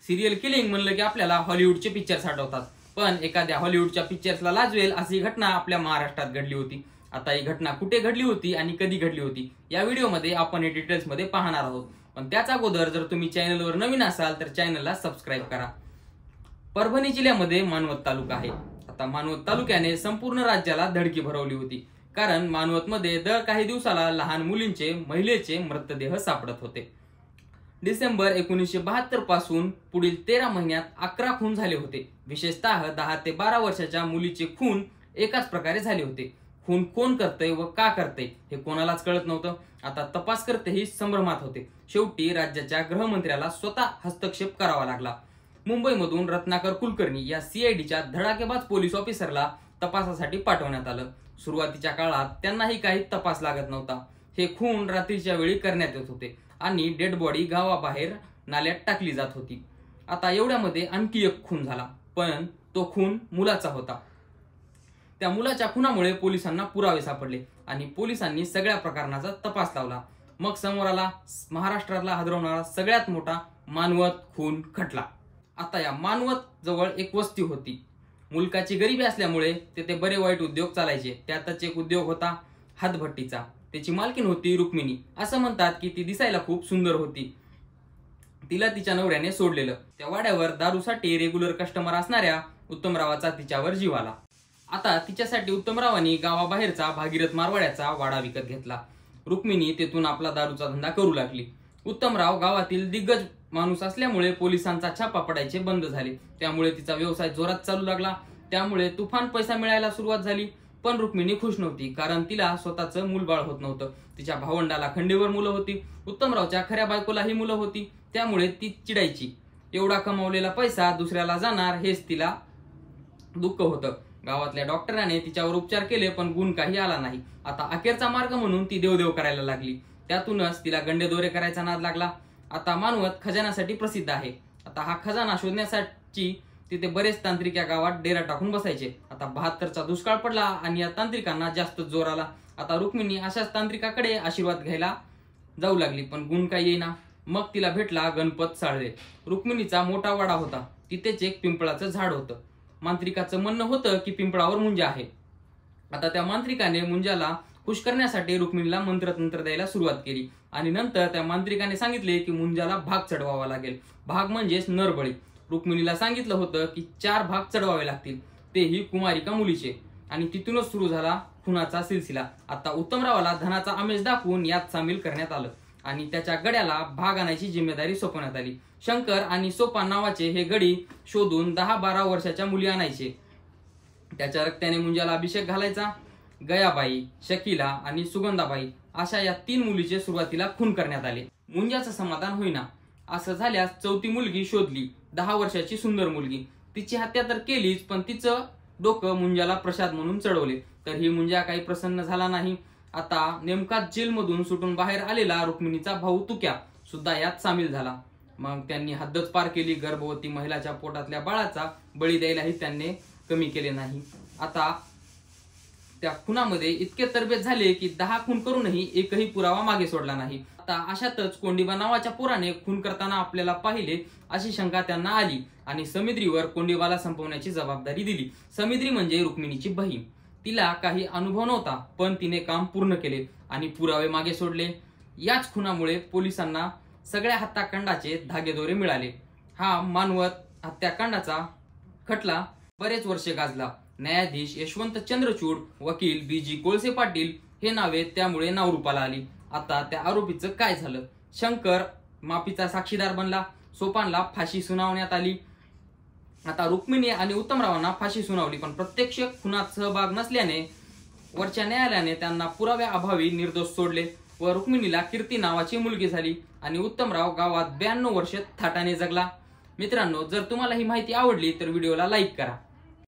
Serial killing म्हणलं की आपल्याला हॉलिवूडचे पिक्चर्स आठवतात, पण एखाद्या हॉलिवूडच्या पिक्चर्सला लाजवेल अशी घटना आपल्या महाराष्ट्रात घडली होती। आता ही घटना कुठे घडली होती आणि कधी घडली होती या व्हिडिओमध्ये आपण हे डिटेल्स मध्ये पाहणार आहोत। पण त्याच्या अगोदर जर तुम्ही चॅनलवर नवीन असाल तर चॅनलला सबस्क्राईब करा। परभणी जिल्ह्यामध्ये मानवत तालुका आहे। आता मानवत तालुक्याने संपूर्ण राज्याला धडकी भरवली होती, कारण मानवतमध्ये दर काही दिवसाला लहान मुलींचे महिलेचे मृतदेह सापडत होते। डिसेंबर 1972 पासून पुढील 13 महिन्यात 11 खून झाले होते। विशेषतः 10 ते 12 वर्षाच्या मुलीचे खून एकाच प्रकारे झाले होते। खून कोण करतय व का करतय हे कोणालाच कळत नव्हतं। आता तपासकर्तेही संभ्रमात होते। शेवटी राज्याच्या गृहमंत्र्याला स्वतः हस्तक्षेप करावा लागला। मुंबईमधून रत्नाकर कुलकर्णी या सीआयडीच्या धडाकेबाज पोलीस ऑफिसरला तपासासाठी पाठवण्यात आलं। सुरुवातीच्या काळात त्यांनाही काही तपास लागत नव्हता। हे खून रात्रीच्या वेळी करण्यात येत होते आणि डेड बॉडी गावाबाहेर नाल्यात टाकली जात होती। आता एवढ्यामध्ये आणखी एक खून झाला, पण तो खून मुलाचा होता। त्या मुलाच्या खुनामुळे पोलिसांना पुरावे सापडले आणि पोलिसांनी सगळ्या प्रकरणाचा तपास लावला। मग समोर आला महाराष्ट्राला हादरवणारा सगळ्यात मोठा मानवत खून खटला। आता या मानवत जवळ एक वस्ती होती। मुलकाची गरिबी असल्यामुळे तेथे बरे वाईट उद्योग चालायचे। त्यातच एक उद्योग होता हातभट्टीचा। त्याची मालकीण होती रुक्मिणी। असं म्हणतात की ती दिसायला खूप सुंदर होती। तिला तिच्या नवऱ्याने सोडलेलं। त्या वाड्यावर दारूसाठी रेग्युलर कस्टमर असणाऱ्या उत्तमरावाचा तिच्यावर जीव आला। आता तिच्यासाठी उत्तमरावांनी गावाबाहेरचा भागीरथ मारवाड्याचा वाडा विकत घेतला। रुक्मिणी तेथून आपला दारूचा धंदा करू लागली। उत्तमराव गावातील दिग्गज माणूस असल्यामुळे पोलिसांचा छापा पडायचे बंद झाले। त्यामुळे तिचा व्यवसाय जोरात चालू लागला। त्यामुळे तुफान पैसा मिळायला सुरुवात झाली। पण रुक्मिणी खुश नव्हती, कारण तिला स्वतःचं मूलबाळ होत नव्हतं। तिच्या भावंडाला खंडीवर मुलं होती। उत्तमरावच्या खऱ्या बायकोलाही मुलं होती। त्यामुळे ती चिडायची। एवढा कमावलेला पैसा दुसऱ्याला जाणार हेच तिला दुःख होतं। गावातल्या डॉक्टराने तिच्यावर उपचार केले, पण गुण काही आला नाही। आता अखेरचा मार्ग म्हणून ती देवदेव करायला लागली। त्यातूनच तिला गंडेदोरे करायचा नाद लागला। आता मानवत खजानासाठी प्रसिद्ध आहे। आता हा खजाना शोधण्यासाठी तिथे बरेच तांत्रिक या गावात डेरा टाकून बसायचे। आता 72चा दुष्काळ पडला आणि या तांत्रिकांना जास्त जोर आला। आता रुक्मिणी अशाच तांत्रिकाकडे आशीर्वाद घ्यायला जाऊ लागली, पण गुण काही येईना। मग तिला भेटला गणपत साळवे। रुक्मिणीचा मोठा वाडा होता। तिथेच एक पिंपळाचं झाड होतं। मांत्रिकाचं म्हणणं होतं की पिंपळावर मुंजा आहे। आता त्या मांत्रिकाने मुंजाला खुश करण्यासाठी रुक्मिणीला मंत्रतंत्र द्यायला सुरुवात केली आणि नंतर त्या मांत्रिकाने सांगितले की मुंजाला भाग चढवावा लागेल। भाग म्हणजेच नरबळी। रुक्मिणीला सांगितलं होतं की 4 भाग चढवावे लागतील, तेही कुमारिका मुलीचे। आणि तिथूनच सुरू झाला खुनाचा सिलसिला। आता उत्तमरावाला धनाचा आमिष दाखवून यात सामील करण्यात आलं आणि त्याच्या गड्याला भाग आणायची जिम्मेदारी सोपवण्यात आली। शंकर आणि सोपान नावाचे हे गडी शोधून 10-12 वर्षाच्या मुली आणायचे। त्याच्या रक्ताने मुंजाला अभिषेक घालायचा। गयाबाई, शकीला आणि सुगंधाबाई अशा या 3 मुलीचे सुरुवातीला खून करण्यात आले। मुंजाचं समाधान होईना। असं झाल्यास 4थी मुलगी शोधली, 10 वर्षाची सुंदर मुलगी। तिची हत्या तर केलीच, पण तिचं डोकं मुंजाला प्रसाद म्हणून चढवले, तर ही मुंजा काही प्रसन्न झाला नाही। आता नेमकाच जेलमधून सुटून बाहेर आलेला रुक्मिणीचा भाऊ तुक्या सुद्धा यात सामील झाला। मग त्यांनी हद्दच पार केली। गर्भवती महिलाच्या पोटातल्या बाळाचा बळी द्यायलाही त्यांनी कमी केले नाही। आता त्या खुनामध्ये इतके तरबेज झाले की 10 खून करूनही एकही पुरावा मागे सोडला नाही। आता अशातच कोंडिबा नावाच्या पोराने खून करताना आपल्याला पाहिले अशी शंका त्यांना आली आणि समिद्रीवर कोंडिबाला संपवण्याची जबाबदारी दिली। समिद्री म्हणजे रुक्मिणीची बहीण। तिला काही अनुभव नव्हता, पण तिने काम पूर्ण केले आणि पुरावे मागे सोडले। याच खुनामुळे पोलिसांना सगळ्या हत्याकांडाचे धागेदोरे मिळाले। हा मानवत हत्याकांडाचा खटला बरेच वर्षे गाजला। न्यायाधीश यशवंत चंद्रचूड, वकील BG कोळसे पाटील हे नावे त्यामुळे नावरूपाला आली। आता त्या आरोपीचं काय झालं? शंकर माफीचा साक्षीदार बनला। सोपानला फाशी सुनावण्यात आली। आता रुक्मिणी आणि उत्तमरावांना फाशी सुनावली, पण प्रत्यक्ष खुनात सहभाग नसल्याने वरच्या न्यायालयाने त्यांना पुराव्याअभावी निर्दोष सोडले व रुक्मिणीला कीर्ती नावाची मुलगी झाली आणि उत्तमराव गावात 92 वर्ष थाटाने जगला। मित्रांनो, जर तुम्हाला ही माहिती आवडली तर व्हिडिओला लाईक करा।